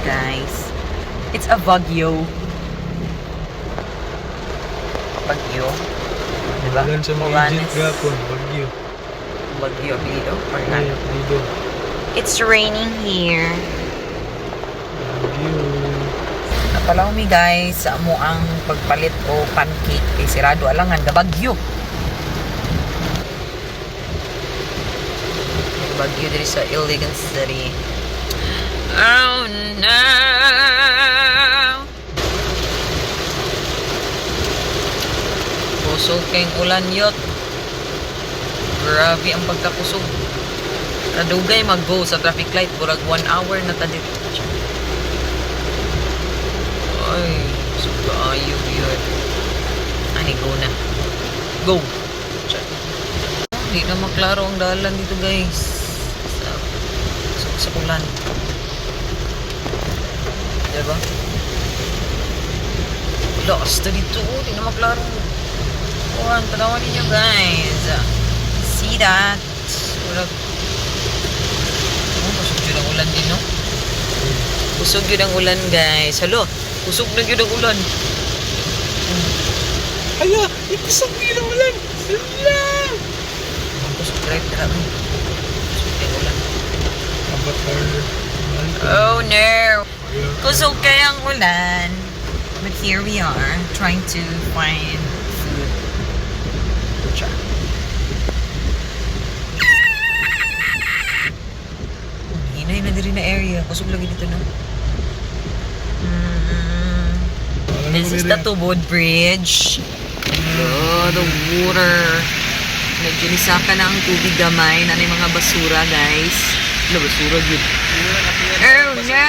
guys. It's a Baguio. Baguio. Diba? Ulan sa mga agent gapon, Bagyo. Baguio, Bido. Ay, Bagyo. It's raining here. Bagyo. Napalaw mi guys sa amo ang pagpalit o pancake kay sirado alangan ga Baguio. Baguio diri sa Iligan City. Oh no! Kusog kayong ulan yot. Grabe ang pagkakusog. Kadugay mag-go sa traffic light. Burag 1 hour na tadit. Ay, suga ayaw yun. Ay, go na. Go! Hindi na maklaro ang dalan dito guys. Sa ulan. Diba? Lost na dito. Hindi na maklaro. Uwan, tanawan ninyo guys. See that? Burag. Kusog yun ang ulan din, no? Kusog yun ang ulan, guys. Halo, kusog na yun ang ulan. Hala, ikusog yun ang ulan. Hala! Kusog right na rin. Kusog yung ulan. Avatar. Oh, no. Kusog kaya ang ulan. But here we are, trying to find food. Try. Hinay na din na area. Kusog lagi dito, no? This is the Tubod Bridge. Oh, the water. Medyo nisaka na ang tubig gamay. Nanay mga basura, guys. Wala, basura, good. Oh, no!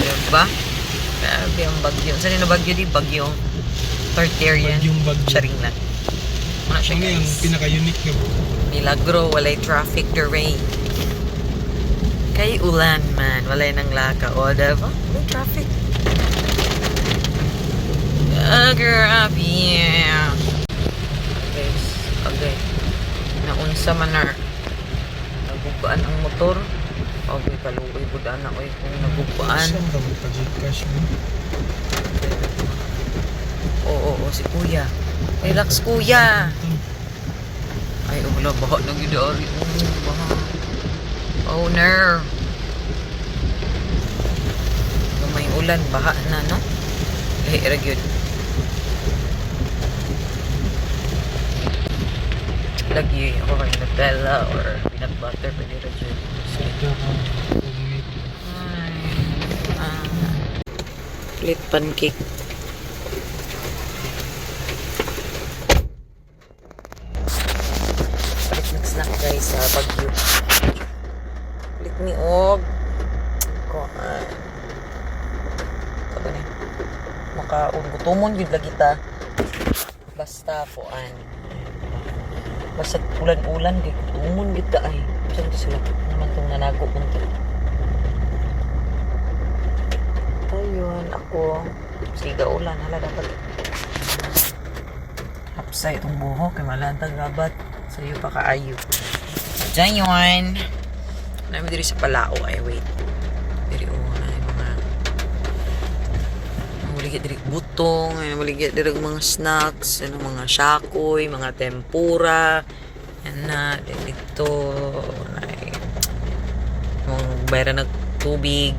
Diba? Grabe ang bagyo. Saan yung bagyo di? Bagyong Tertarian. Bagyong bagyo. Charing lang. Ano siya, Ano yung guys? pinaka-unique na bro? Milagro, walay traffic the rain. Kay ulan man, walay nang laka. O, diba? Walay traffic. Grabe. Guys, okay. Naunsa man na. Nagugaan ang motor. Okay, kaluoy budan na. Oy, kung nagugaan. Saan ka mo pa-Gcash mo? Oo, si kuya. Relax, kuya. Ay, wala, baha na gidari. Baha. Oh, no. May ulan, baha na, no? Lahirag yun. Lagi ako kay Nutella or peanut butter, pwede rin yun. Sada ka. Split pancake. Palit snack guys sa Baguio. Palit ni Og. Kuhaan. Sabi na. Makaunggutumon yun lagi ta. Basta kuhaan. Basta ulan-ulan kay kutumon gid ay. Saan sila naman tong nanago man to. Ayun, ako. Siga ulan. Hala, dapat hapsay itong buhok. Kay malantag rabat. Sa iyo pa kaayo. Diyan yun. Namin diri sa Palao. Ay, wait. Diri ay mga maligid diri butong. Ay, maligid diri mga snacks. Ano, mga shakoy. Mga tempura. Yan na. Dito. Ay, mga bayran ng tubig.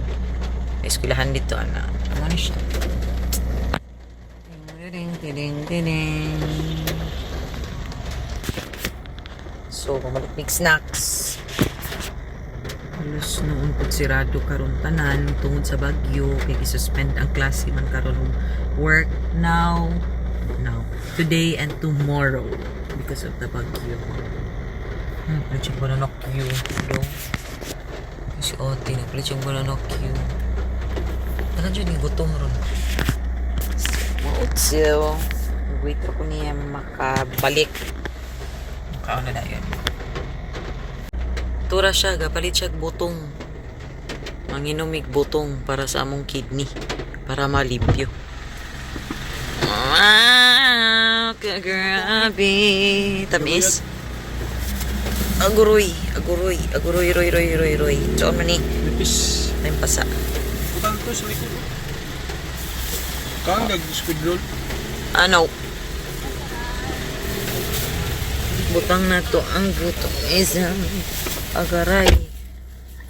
Eskwelahan dito, ana. Ano na siya? Ding. So, malikpig snacks. Halos noon po sirado karon tanan tungod sa bagyo. Kaya isuspend ang klase man karon work now. Today and tomorrow. Because of the bagyo. Plechong ko na nokyo. Si Oti, nagplechong ko na nokyo. Takan dyan yung gutom ron. So, wait ako niya makabalik. Makaon na yun. Tura siya, gapalit siya butong. Manginomig butong para sa among kidney. Para malipyo. Grabe. Tamis. Aguroy. Roy. Saan man ni? Nipis. Tayong pasa. Butang to sa likod. Kang nag-squid roll. Ano? Butang na to ang butong isang agaray.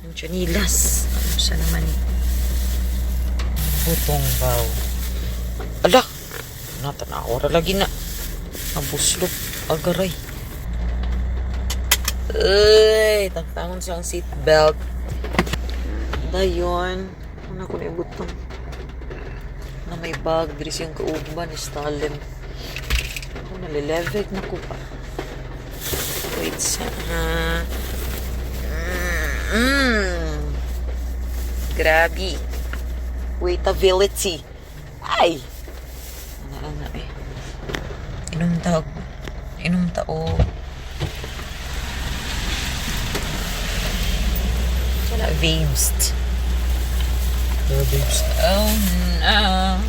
Ang chanilas. Ano siya naman? Butong baw. Ala! Natanaora lagi na. Ang buslop. Agaray. Uy! Tangtangon siyang seatbelt. Dayon. Ano ko na yung butong? Na may bag. Diri siyang kauban. Stalin. Ako nalilevek na ko pa. Wait sa... Grabe. Waitability. Ay! Ano na eh. Inong tao. Wala, babes. Babes. Oh no.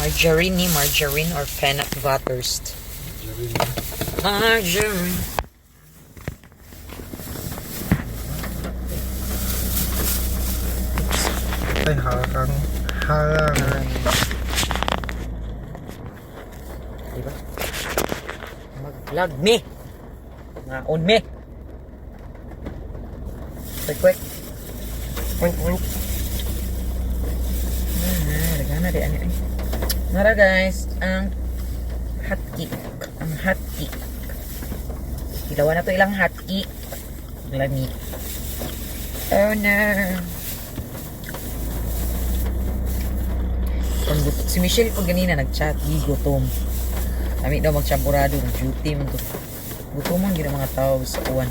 Margarine or peanut butters. Margarine. Ay, harang. Harang. Diba? Mag-vlog me. Nga-on me. Quick. Wink, wink. Nagana di ano eh. Nara guys, ang hot cake. Ang hot cake. Ilawan na to ilang hot cake. Lami. Oh no. Si Michelle pag ganina nag-chat, gutom. Kami daw magchamburado, nag-duty man to. Gutomon gina mga tao sa uwan.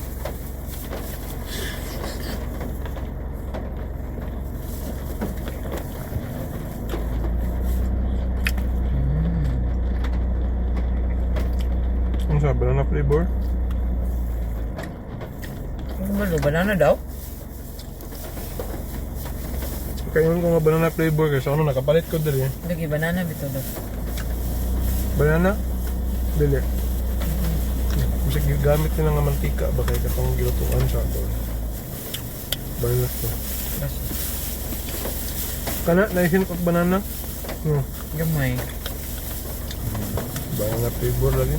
Ano sa banana flavor? Ano ba, banana daw? Kainin ko nga banana flavor kasi ano nakapalit ko dali. Lagi banana bito daw. Banana? Dili. Kasi gamit nila nga mantika ba kaya katong gilutuan siya ko. Banana to. Kana naisin ko banana. Gamay. Banana flavor lagi.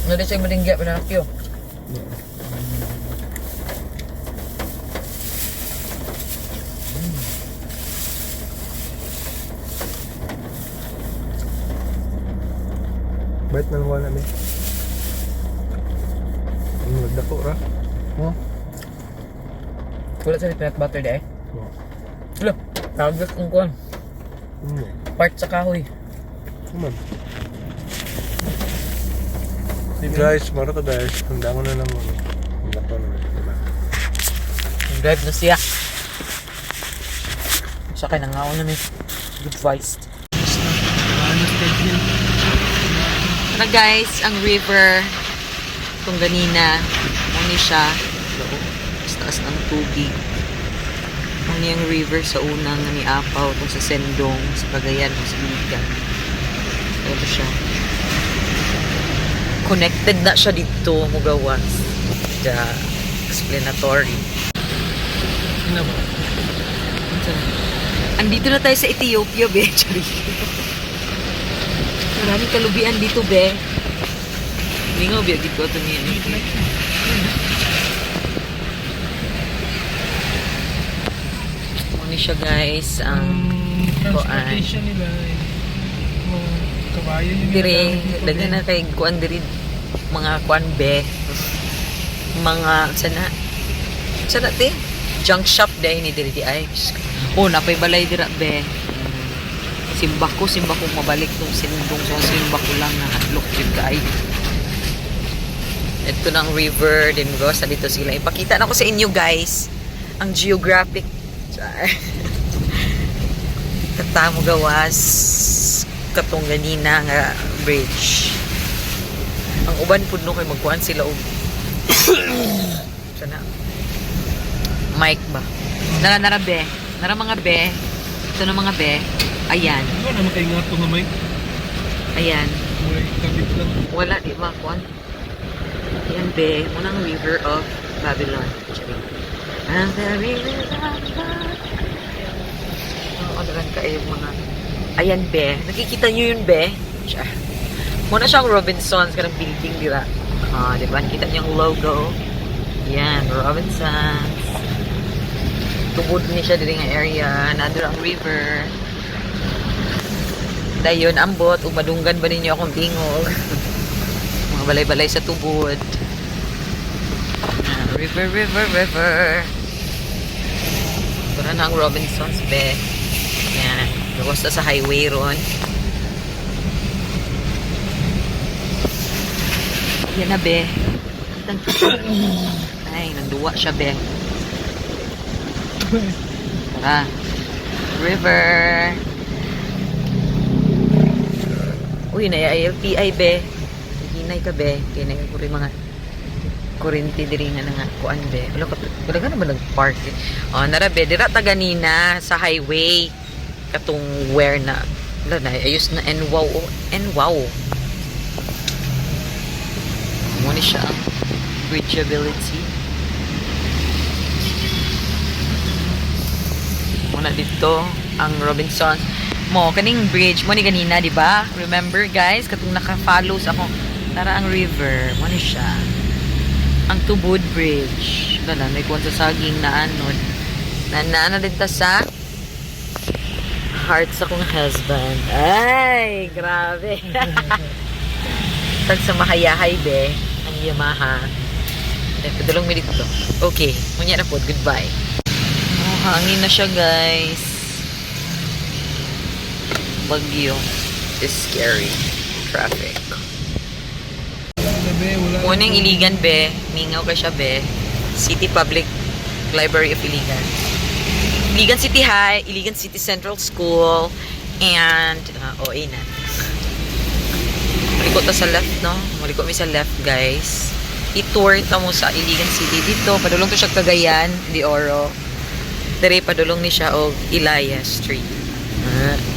Nada siya malingga banana kyo. Bait na naman namin. Nagdako ra. Wala sa peanut butter deh. Oo. Hello, tagas kong kuhan. Part sa kahoy. Kuman. Guys, mara to guys. Handa ko na lang mo. Handa ko na. Diba? Drive na siya. Sa akin, nangaon na may good advice. Tara guys, ang river kung ganina, muni siya taas ng tubig. Muni ang river sa unang nga niapaw kung sa Sendong, sa Cagayan, sa Liga. Ito siya. Connected na siya dito, Mugawas. The explanatory. Ano ba? Andito na tayo sa Ethiopia, be. Maraming kalubian dito, be. Lingaw, be. Agit ko ito niya. Muni siya, guys. Ang transportation nila. Mga kabayo yun. dire, dagan na kay kuan diri mga kuan, be. Mga, sana, te? Junk shop dahil ni diri di ay. Oh, napay balay dira, be. Simba ko mabalik tong Sendong sa simba ko lang na hadlok jud kay. Ito ng river din go sa dito sila. Ipakita na ko sa inyo guys ang geographic. Katamo gawas katong ganina nga bridge. Ang uban pud no kay magkuan sila og sana mic ba. Nara be. Nara mga be. Ito na mga be. Ayan. Ano naman kayo nga ito nga may? Ayan. Wala kabit lang. Wala, di ba, Kwan? Yan, be. Unang river of Babylon. Charing. And the river of Babylon. Oo, dagan kayo mga... Ayan, be. Nakikita nyo yun, be? Siya. Muna siyang Robinsons, kanang building, dira. Ah, di ba? Nakita niyo yung logo. Yan, Robinsons. Tubod niya siya diri nga area. Nandun ang river. Dayon, ambot. Umadunggan ba ninyo akong tingog? Mga balay-balay sa tubod. River, river, river. Ito na ang Robinsons, be. Yan. Gawas na sa highway ron. Yan na, be. Ay, nanduwa siya, be. Tara. River. Uy, na-ILPI, be. Hinay ka, be. Kaya na yung mga kurinti diri nga nga kuan, be. Wala ka naman nag-park, eh. O, nara, be. Dira ta ganina sa highway. Katong where na. Wala na, ayos na. And wow. And wow. Muna siya ang reachability. Muna dito ang Robinson mo kaning bridge mo ni ganina, di ba? Remember guys, katong naka-follow sa ako. Tara ang river, mo ni siya. Ang Tubod Bridge. Wala may kuwan sa saging na anod. Na din ta sa heart sa kong husband. Ay, grabe. Tag sa mahayahay, be. Ang Yamaha. Padulong mi dito. Okay. Munya na po. Goodbye. Oh, hangin na siya, guys. Bagyo is scary. Traffic. Unang Iligan, be. Mingaw ka siya, be. City Public Library of Iligan. Iligan City High, Iligan City Central School, and, OA na. Malikot ta sa left, no? Malikot mi sa left, guys. I-tour ta mo sa Iligan City dito. Padulong to siya Cagayan, de Oro. Dere padulong ni siya og Ilaya Street.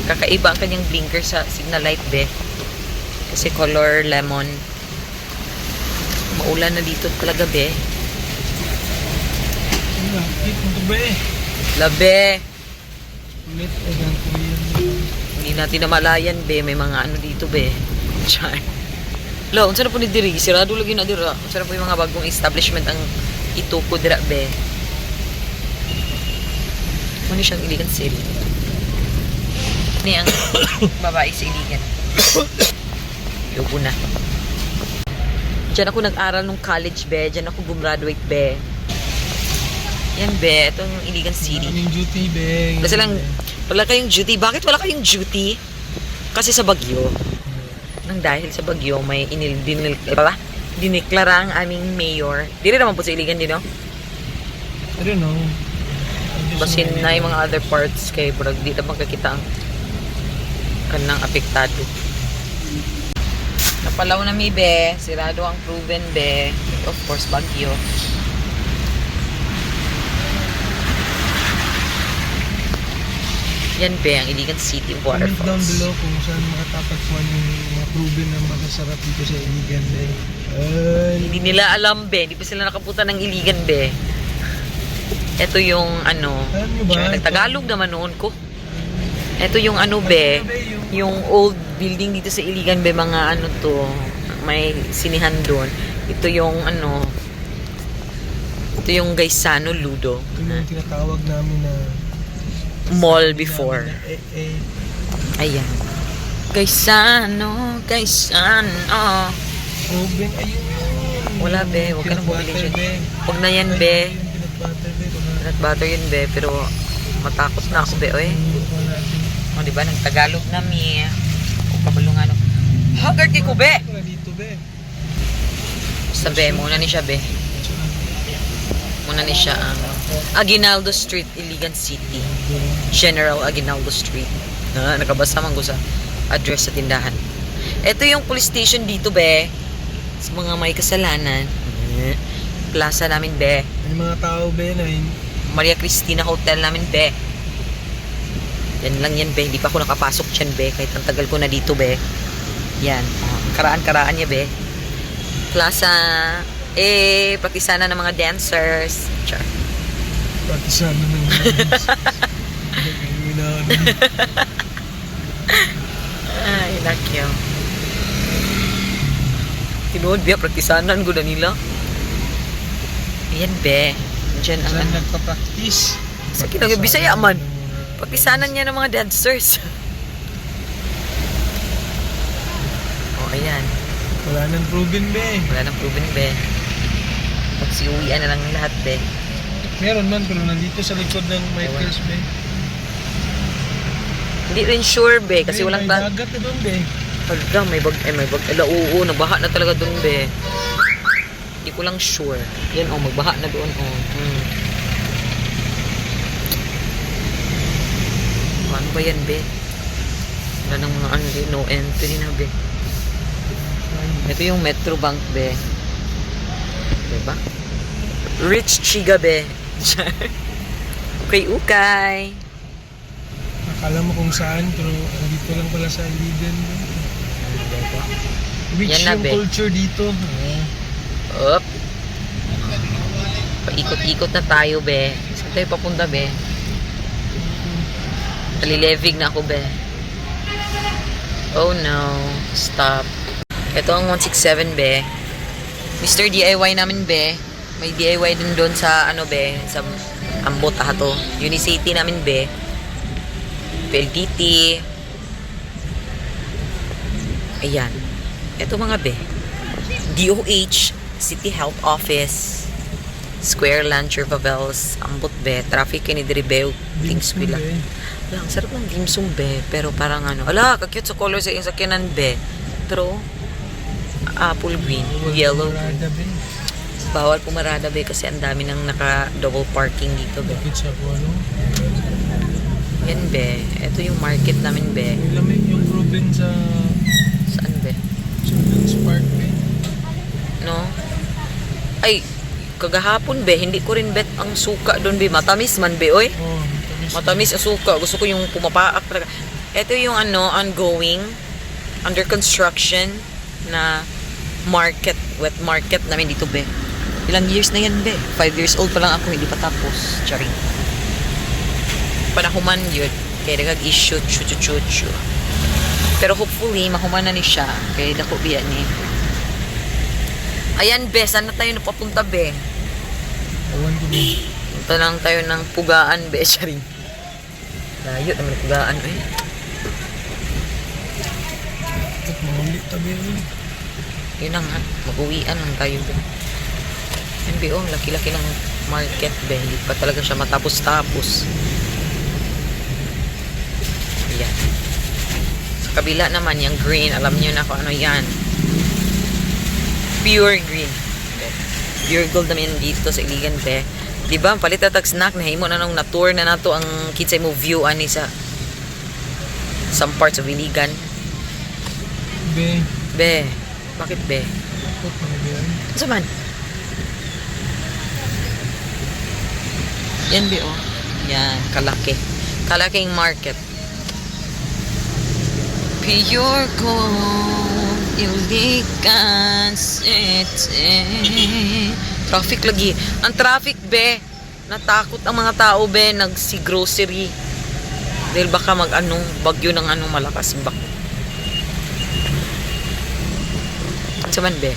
Kakaiba ang kanyang blinker sa signal light, be. Kasi color lemon. Maulan na dito talaga, be. Labe. Hindi natin namalayan, be. May mga ano dito, be. Char. Lo, unsa na po ni diri? Sirado lagi na dira. Unsa na po yung mga bagong establishment ang ituko dira, be. Ano siyang Iligan City? Ni ang babae sa Iligan. Yugo na. Diyan ako nag-aral nung college, be. Diyan ako gumraduate, be. Yan, be. Ito yung Iligan City. Wala kaming duty, be. Wala kayong duty. Bakit wala kayong duty? Kasi sa Bagyo. Nang dahil sa Bagyo, may diniklara ang aming mayor. Dili naman po sa Iligan din, no? I don't know. Basin na yung mga other parts kay Brag. Di na magkakita ang kanang apektado. Napalaw na mi, be. Sirado ang proven, be. Of course, Bagyo. Yan, be, ang Iligan City Comment down Waterfalls. below kung saan makatapat po yung mga proven na makasarap dito sa Iligan, be. Hindi nila alam, be. Hindi pa sila nakapunta ng Iligan, be. Ito yung ano. Alam nyo ba? Nagtagalog naman noon ko. Ito yung ano, be. Yung old building dito sa Iligan, be. Mga ano to. May sinihan doon. Ito yung ano. Ito yung Gaisano Ludo. Ito yung tinatawag namin na Mall before. Ayan. Gaisano. Proven, ayun yun. Wala, be. Huwag ka nang bumili dyan. Huwag na yan, be. Peanut butter yun, be. Pero matakot na ako, be. Oy. O, diba? Nagtagalog na, mi. O, kabalungan. Haggard ko, be. Dito, be. Basta, be. Muna ni siya, be. Muna ni siya ang Aguinaldo Street, Iligan City. General Aguinaldo Street. Nakabasa man ko sa address sa tindahan. Ito yung police station dito, be. Sa mga may kasalanan. Plaza namin, be. May mga tao, be, na Maria Cristina Hotel namin, be. Yan lang yan, be. Hindi pa ako nakapasok dyan, be. Kahit ang tagal ko na dito, be. Yan. karaan-karaan niya, be. Plaza, praktisana ng mga dancers. Char. Pati sana ng Ay, nakyo. Tinuod, be, praktisanan ko na nila. Ayan, be. Diyan ang Saan nagpa-practice? sa kinagabisaya man. Praktisanan niya ng mga dancers. Oh, ayan. Wala nang proven, be. Wala nang proven, be. Magsiuwian na lang lahat, be. Meron man, pero nandito sa likod ng Michael's, be. Hindi rin sure, be, kasi Be, walang may dagat na doon, be. Hala, may bag. Ala, oo, nabaha na talaga doon, be. Hindi ko lang sure. Yan, oh, magbaha na doon, oh. Ano ba yan, be? Wala nang mga ano, be. No entry na, be. Ito yung Metro Bank, be. Diba? Rich Chiga, be. Ukay-ukay. Akala mo kung saan, pero dito lang pala sa Iligan. Rich Yan na, yung be. culture dito. Up. Paikot-ikot na tayo, be. Saan tayo papunta, be? Talilevig na ako, be. Oh, no. Stop. Ito ang 167, be. Mr. DIY namin, be. May DIY din doon sa, ano, be. Sa Ambot, to. Unicity namin, be. PLDT. Ayan. Ito mga, be. DOH, City Health Office, Square Lancher Vavels, Ambot, be. Traffic ni Dribeo, Kings Villa. Ang sarap ng dim sum, be. Pero parang ano, ala, kakute sa color sa sakyanan, be. Pero, apple green, yellow green. Bawal pumarada, be, kasi ang dami nang naka-double parking dito, be. Bakit sa ako, ano? Yan, be. Ito yung market namin, be. May lamig yung proven sa Saan, be? Children's Park, be. No? Ay, kagahapon, be. Hindi ko rin bet ang suka doon, be. Matamis man, be, oy. Oh, Matamis ang suka. Gusto ko yung pumapaak talaga. Ito yung ano, ongoing, under construction na market, wet market namin dito, be. Ilang years na yan, be? 5 years old pa lang ako, hindi pa tapos. Charing. Panahuman yun. Kaya nagag-issue, chu. Pero hopefully, mahuman na ni siya. Kaya dako biya ni. Ayan, be. Saan na tayo napapunta, be? Awan ko, be. Punta lang tayo ng pugaan, be. Charing. Layo naman ang pugaan, eh. At mga ulit tabi, be. Yun na nga. Mag-uwian lang tayo, be. Yan, be, oh. Laki-laki ng market, be. Hindi pa talaga siya matapos-tapos. Ayan. Sa kabila naman, yung green. Alam niyo na kung ano yan. Pure green. Be. Pure gold naman dito sa Iligan, be. Diba, palit na tag snack na himo na nung na-tour na nato ang kids mo view ani sa some parts of Iligan. Be. Be, bakit, be? Takot mga be. Ano man? Yan, be, oh. Yan, kalaki. Kalaking market. Pure gold, Iligan City. Traffic lagi. Ang traffic, be. Natakot ang mga tao, be. Nagsi-grocery. Dahil baka bagyo ng malakas. Bak. Ano man, be?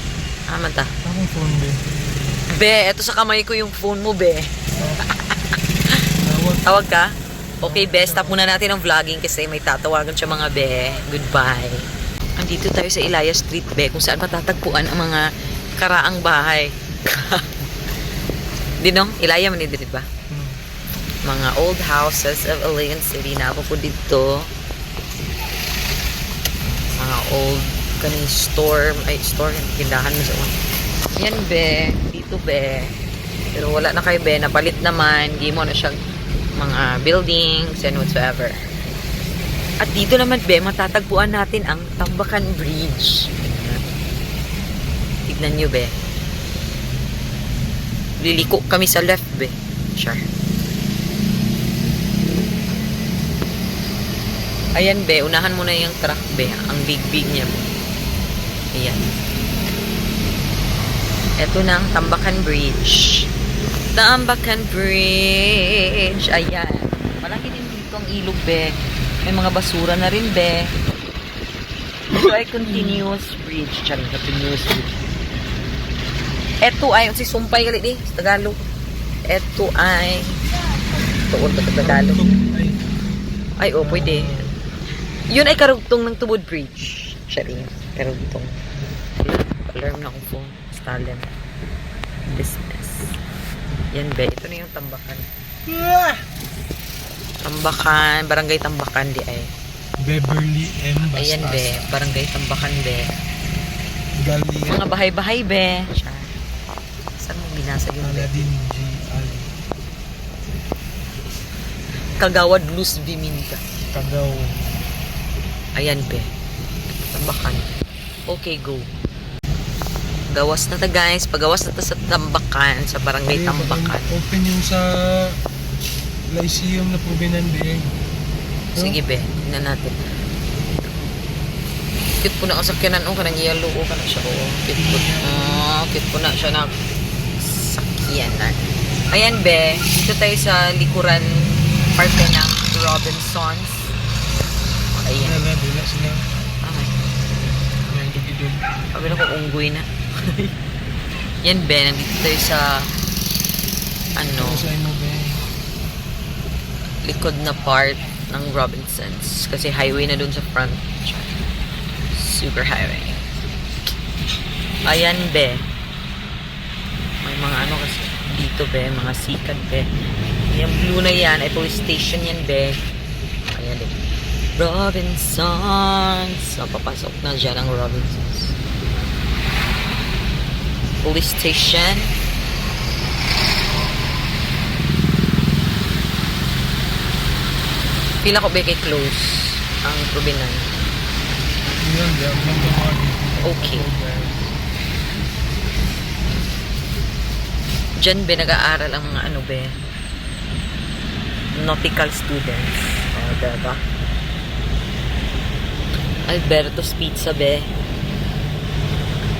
Mata. Akong phone, be. Be, eto sa kamay ko yung phone mo, be. Tawag. Tawag ka? Okay, be. Stop muna natin ang vlogging kasi may tatawagan siya mga be. Goodbye. Andito tayo sa Ilaya Street, be. Kung saan matatagpuan ang mga karaang bahay. Di no? Ilaya man dito, ba? Mga old houses of Iligan City na ako po dito. Mga old kaning store, tindahan mo sa yan, be. Dito, be. Pero wala na kayo, be. Napalit naman. Gimo na siya mga buildings and whatsoever. At dito naman, be, matatagpuan natin ang Tambakan Bridge. Tignan nyo, be. Liliko kami sa left, be. Sure. Ayan, be. Unahan mo na yung truck, be. Ang big-big niya, be. Ayan. Ito na ang Tambakan Bridge. Tambakan Bridge. Ayan. Malaki din dito ang ilog, be. May mga basura na rin, be. Ito ay continuous bridge. Charing, continuous bridge. Ito ay, si Sumpay gali di, sa Tagalog. Ito ay, tuon ba sa Tagalog? Ay, oh, pwede. Yun ay karugtong ng Tubod Bridge. Charing, karugtong. Alarm na akong phone. Stalin. Business. Yan, be. Ito na yung Tambakan. Tambakan, barangay Tambakan di ay. Beverly M. Bastas. Ayan, be. Barangay Tambakan, be. Galing. Mga bahay-bahay, be. Saan mo binasag yung be? Aladdin G. Ali. Kagawad Luz Biminta. Kagaw. Ayan, be. Tambakan. Okay, go. Gawas na ta, guys. Pagawas na ta sa Tambakan, sa barangay Tambakan. Open yung sa Lyceum na Provinan, be. Sige, be. Tingnan natin. Cute po na ang sakyanan. Oh, kanang yellow. Oh, kanang siya. Oh, cute po. Cute po na siya na sakyanan. Ayan, be. Dito tayo sa likuran parte ng Robinsons. Ayan. Wala sila. Okay. Yan, dugidog. Sabi na ko, unggoy na. Yan, be. Nandito tayo sa ano, Sa ino, be. likod na part ng Robinsons. Kasi highway na dun sa front. Super highway. Ayan, be. May mga ano kasi dito, be. Mga sikat, be. Yung blue na yan ay police station yan, be. Ayan, be. Robinsons. So, papasok na dyan ang Robinsons. Police station. Pila ko, be, kay close ang Provinan. Yan, yan. Okay. Diyan, be, nag-aaral ang mga ano, be, nautical students. O, diba? Alberto's Pizza, be.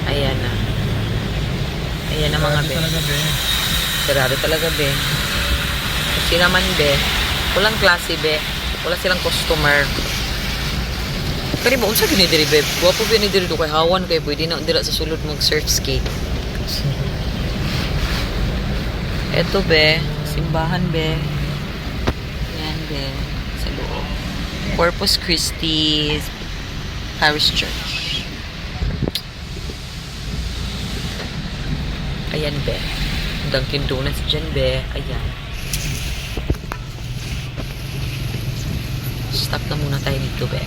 Ayan na. Ayan na mga, be. Talaga, be. Sarado talaga, be. Kasi naman, be, walang klase, be. Wala silang customer. Pero ba, unsa ginidiri, be? Wapo ginidiri do kay hawan kay pwede na dira sa sulod mag-surf skate. Eto, be. Simbahan, be. Yan, be. Sa loob. Corpus Christi Parish Church. Ayan, be. Dunkin Donuts dyan, be. Ayan. Stop na muna tayo dito, be.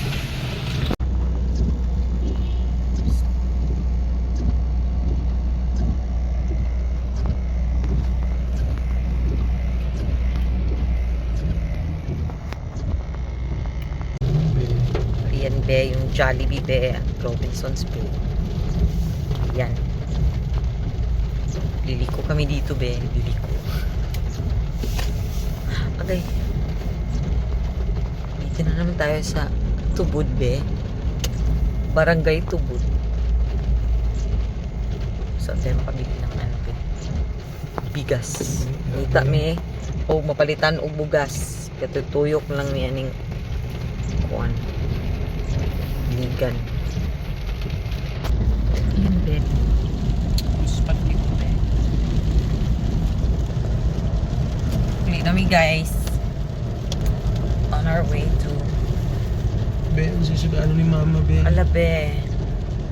Ayan, be. Yung Jollibee, be. Robinsons, be. Ayan. Liliko kami dito, be. Liliko. Okay. Dito na naman tayo sa Tubod, be. Barangay Tubod. So, tayo makabili ng ano, be. Bigas. Nita, me. O mapalitan og bugas. Katutuyok lang niya ning kuan. Ligan. Ayan, be. Spot dito, be. Ulit na, guys. On our way to Be, ang sisudaan ni mama, be. Alabe.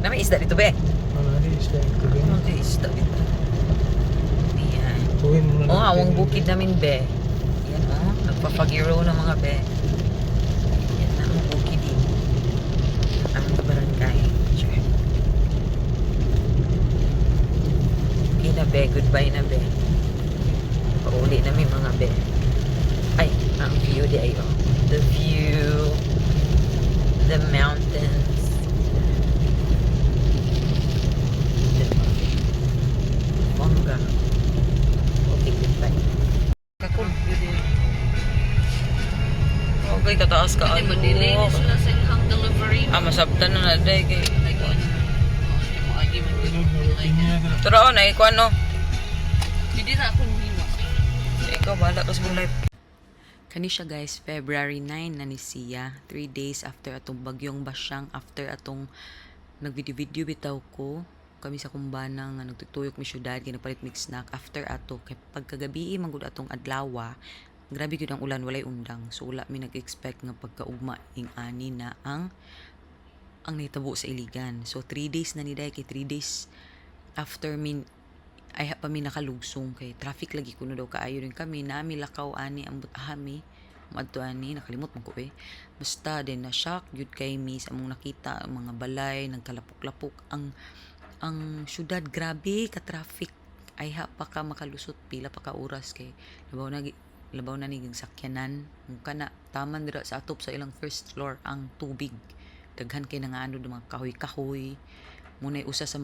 Na may isda dito, be. Ano, isda ito, be. Ano may isda dito? Ayan. Tuwin mo na. Oo, awang bukid namin, be. Ayan, oh. Nagpapagiro ng mga be. Ayan na ang bukid din. Ang barangay. Sure. Okay na, be. Goodbye na, be. Pauli namin mga be. Ay, ang view di ay, oh. The view. The mountains. Bongga. Okay, goodbye. Kakul. Okay, kataas ka. Hindi mo delay na sila sa hang delivery. Masabtan na na day kay. Pinya dira. Turo na ikaw ano. Hindi na ako niwa. Ikaw bala kasi mong life. Kani siya guys, February 9 na ni siya. 3 days after atong bagyong basyang, after atong nagvideo-video bitaw ko. Kami sa kumbana nga nagtutuyok mi syudad, ginapalit mix snack. After ato, kay pagkagabi manggod atong adlawa, grabe gyud ang ulan, walay undang. So wala mi nag-expect nga pagkaugma ing ani na ang nitabo sa Iligan. So 3 days na ni day, kay 3 days after min ay pa mi nakalugsong kay traffic lagi kuno daw kaayo rin kami nami lakaw ani ambot ahami madto ani nakalimot man ko basta din na shock gyud kay mi sa among nakita ang mga balay nagkalapok-lapok ang syudad, grabe ka traffic ay pa ka makalusot pila pa ka oras kay labaw na ni sakyanan kana taman dira sa atop sa ilang first floor ang tubig daghan kay nangaano mga kahoy-kahoy munay usa sa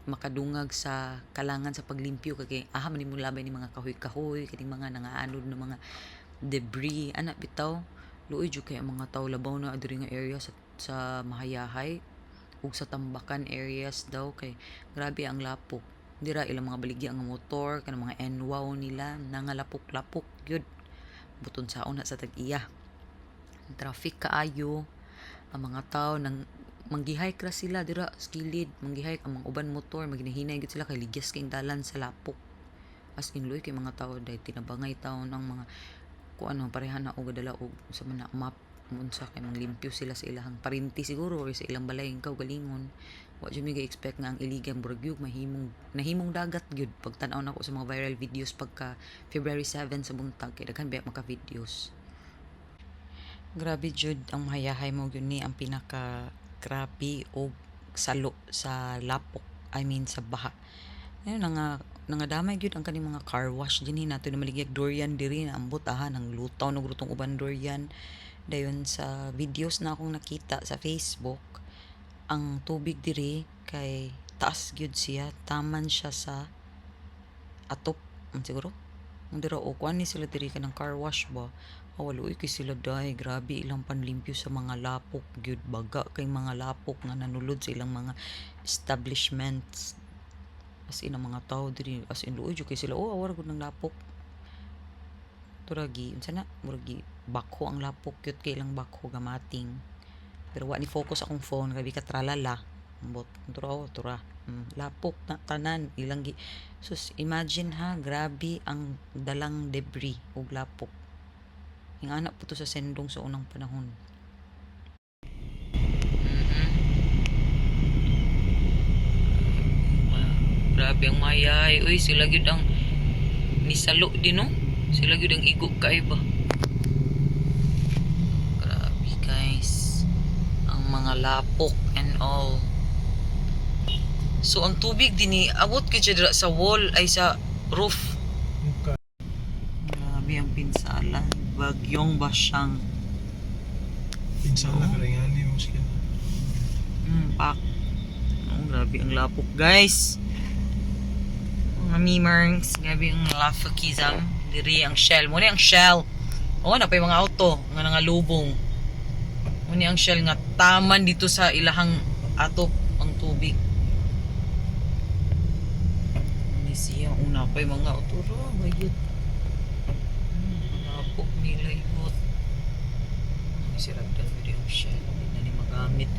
makadungag sa kalangan sa paglimpyo kay man nimo labay ni mga kahoy-kahoy kaning mga nangaanod na mga debris ana bitaw luoy jud kay ang mga tawo labaw na adiri nga area sa Mahayahay ug sa Tambakan areas daw kay grabe ang lapok dira ilang mga baligya ang motor kanang mga enwaw nila nangalapok-lapok gyud buton saon na sa tag-iya traffic kaayo ang mga tawo nang manggihike ra sila dira sa kilid manggihike ang mga uban motor maginahinay gid sila kay ligyas kay dalan sa lapok as in loy kay mga tawo day tinabangay taon ang mga kung ano pareha na og dala og sa man map unsa kay manglimpyo sila sa ilahang parinti siguro or sa ilang balay kaw galingon wa jud mi expect nga ang Iligan Burgyug nahimong dagat gyud pagtan-aw nako sa mga viral videos pagka February 7 sa buntag kay daghan ba maka videos grabe jud ang Mahayahay mo gyud ni ang pinaka grabe o salo sa lapok sa baha ayun nga damay gyud ang kaning mga car wash dinhi nato na maligyag durian diri na ambot ng lutaw no grutong uban durian dayon sa videos na akong nakita sa Facebook ang tubig diri kay taas gyud siya taman siya sa atop siguro dira o kuan ni sila diri kanang car wash ba waloy kay sila day grabe ilang panlimpyo sa mga lapok gyud baga kay mga lapok nga nanulod sa ilang mga establishments as in ang mga tao diri as in luoy jud kay sila awar gud ng lapok turagi unsa na muragi bakho ang lapok gyud kay ilang bakho gamating pero wa ni focus akong phone grabe ka tralala ambot tura lapok na tanan ilang sus imagine ha grabe ang dalang debris ug lapok yung anak po to sa sendong sa unang panahon. Grabe ang Mahayahay. Uy, sila gyud ang nisalo din, no? Sila gyud ang igok kaiba. Grabe, guys. Ang mga lapok and all. So, ang tubig din abot gyud siya sa wall ay sa roof. Grabe ang pinsala. Bagyong basyang. Pinsala ka rin nga ni mo sila. Pak. Grabe ang lapok, guys. Mga memers, grabe ang lapokism. Diri ang shell. Muna ang shell. Na pa yung mga auto nga nangalubong. Muna ang shell nga taman dito sa ilahang atop ang tubig. Muna siya. Una pa yung mga auto. Bayot. Lapok nila ibot. Sirap dan video ang shell. Hindi na ni magamit.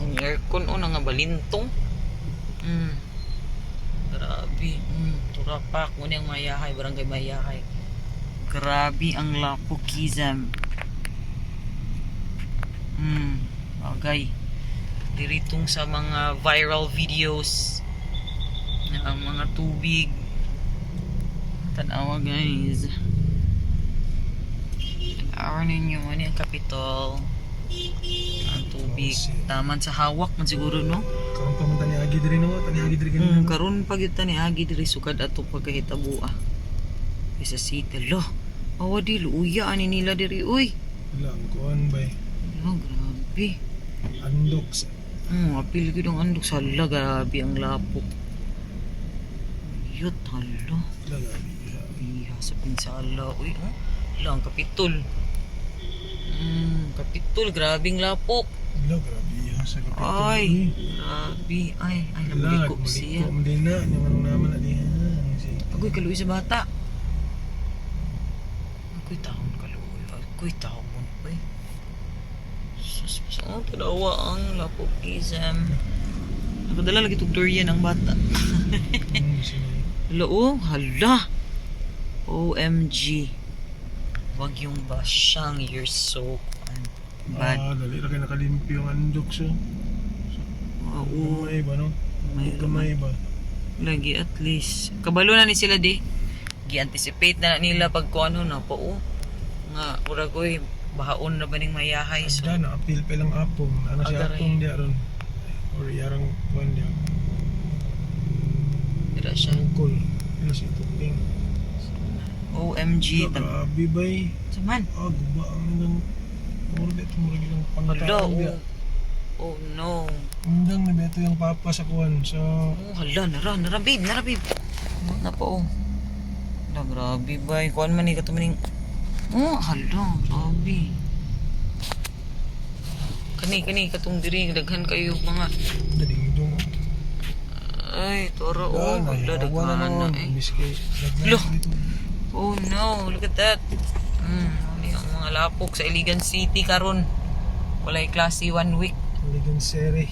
Ang aircon na nga balintong. Grabe. Turapak. Muna ang Mahayahay. Barangay Mahayahay. Grabe ang lapokism. Bagay. Diritong sa mga viral videos ng mga tubig. Tanawa, guys. Tanawa ninyo. Ano yung Capitol? Ang tubig. Taman sa hawak man siguro, no? Karon pa man tani agi diri no, tani agi diri ganun. Karon pa gyud tani agi diri sukad ato pagkahitabo isa city lo di luya ani nila diri uy Wala ang kuan bay. grabe Andok sa apil gyud ang andok sa grabe ang lapok yut halo lalabi. iha sa pinsala uy lang kapitol kapitol grabing lapok Wala grabe has. Sa kapito. Ay, grabe. Ay, nabuliko siya. Maliko, hindi na. Yung naman na diyan. Agoy, kaluoy sa bata. Agoy, taon kaluoy. Agoy, taon. Uy. Sus, oh, tanawa ang lapokism. Nakadala lagi itong durian ang bata. Hala, oh, hala. OMG. Wag yung basyang, you're so bad. Dali na kayo nakalimpyo ang andok siya. Oo. Gamay ba, no? May Gamay ba? Lagi at least. Kabalo na ni sila di. Gi-anticipate na nila pag kung ano na po. Nga, uragoy, bahaon na ba ning mayahay. So, Ada na, apil pa lang apong. Ano siya Agaray. apong diya ron? Or yarang kuhan diya. tira siya. Tungkol. Ano si Tuping? OMG. Grabe bay. Saman. Guba ang nang murag lang Hala, pangataon diya. oh no. Undang na beto yung papa sa kuhan. Sa Oh, hala, nara babe. Na po. Hala, grabe ba? Kuan man ni katumaning. Oh, hala, grabe. Kani katong diri daghan kayo mga daling dong. ay toro oh hala daghan na eh. Biskay. Lo. Oh no, look at that. Ano yung mga lapok sa Iligan City karon. Walay klase 1 week. Ligan sere.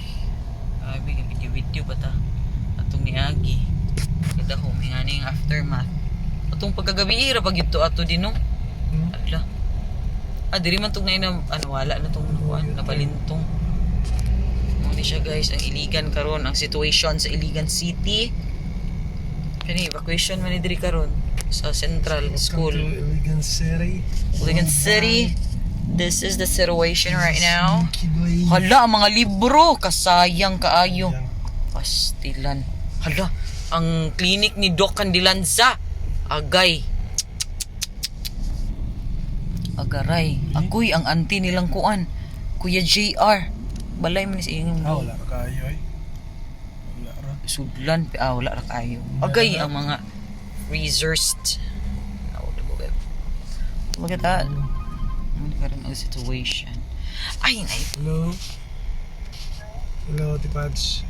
Grabe, video ba ta? Atong niagi. Kada ho, may nga yung aftermath. Atong pagkagabi, ira pag ito ato din, no? Ala. Diri man tong na wala na tong nabalintong. Muna siya guys, ang Iligan karon, ang situation sa Iligan City. Kani, evacuation man ni diri karon sa Central School. Ligan sere. Iligan City. This is the situation right now. Hala, ang mga libro. Kasayang kaayo. Pastilan. Hala, ang klinik ni Doc Candilanza. Agay. Agaray. Agoy, ang auntie nilang kuan. Kuya JR. Balay man sa inyong Wala ra kayo ay. Wala ra. sudlan. Wala ra kayo. Agay, ang mga resourced. Look at that. Ano karon ang situation? Ay, nay. Hello. Hello, Tipads.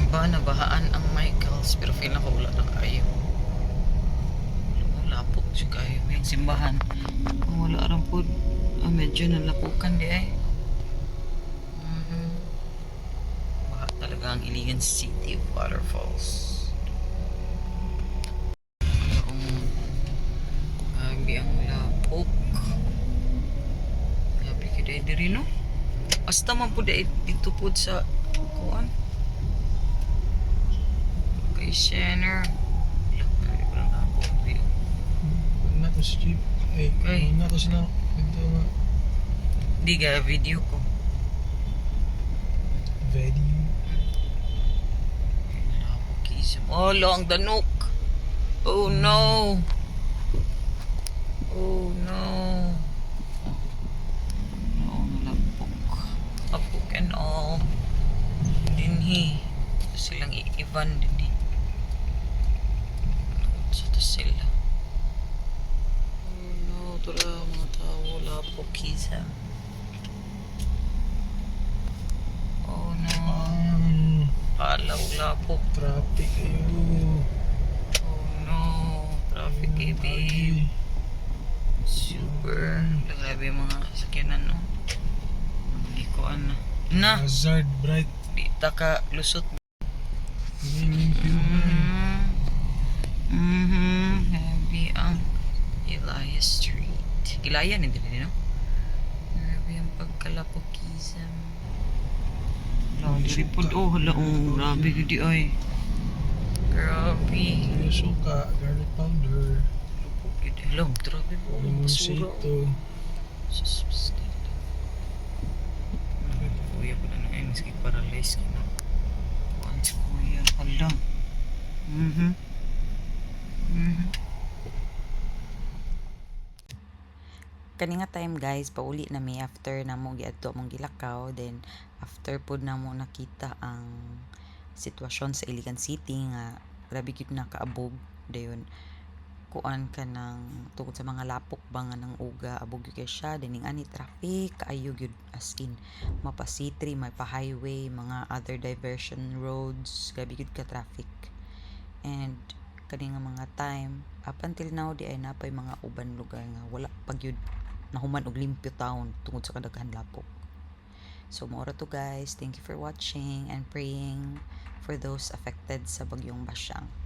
Ba, nabahaan ang Michaels pero feel na ko wala na kayo. Lapok siya kayo. May simbahan. Wala rin po. Medyo nalapukan di ay. Baha talaga ang Iligan City Waterfalls. Grabe ang lapok. Grabe ka diri no? Hasta man po dito po sa kuan. Center. Na to si Jeep. Ay. Na to sila. Ito nga. Di ga video ko. Video. Oh, long danok. Oh no. Oh no. Oh, nalapok. Lapok and all. Dinhi. Silang iivan dinhi. Sa to sila. Oh no, tula mga tao, lapok kisam. Oh no. Alaw lapok. Traffic ayun. Oh no. Traffic babe. Super. Grabe yung mga sakyanan no. Likuan na. Na. Hazard bright. Di ta ka lusot. Limpyo. Grabe ang Elias Street. Ilaya ni din no? Grabe ang pagkalapokism. Diri po hala grabe gudi ay. Grabe. Suka, garlic powder. Hello, grabe po. Limonsito. Suspicious. Kuya po na nang skip paralyzed ka na. Once kuya, hala. Kani nga time guys, pauli na mi after na mo giadto mong gilakaw, then after pod na mo nakita ang sitwasyon sa Iligan City nga grabe gyud na kaabog dayon. kuan ka ng tungod sa mga lapok ba nga ng uga abog gyud kay siya dining ani traffic kaayo gyud as in mapa C3 may pa highway mga other diversion roads gabi gyud ka traffic and kani nga mga time up until now di ay napay mga uban lugar nga wala pa gyud nahuman og limpyo town tungod sa kadaghan lapok. So mora to guys, thank you for watching and praying for those affected sa bagyong Basyang.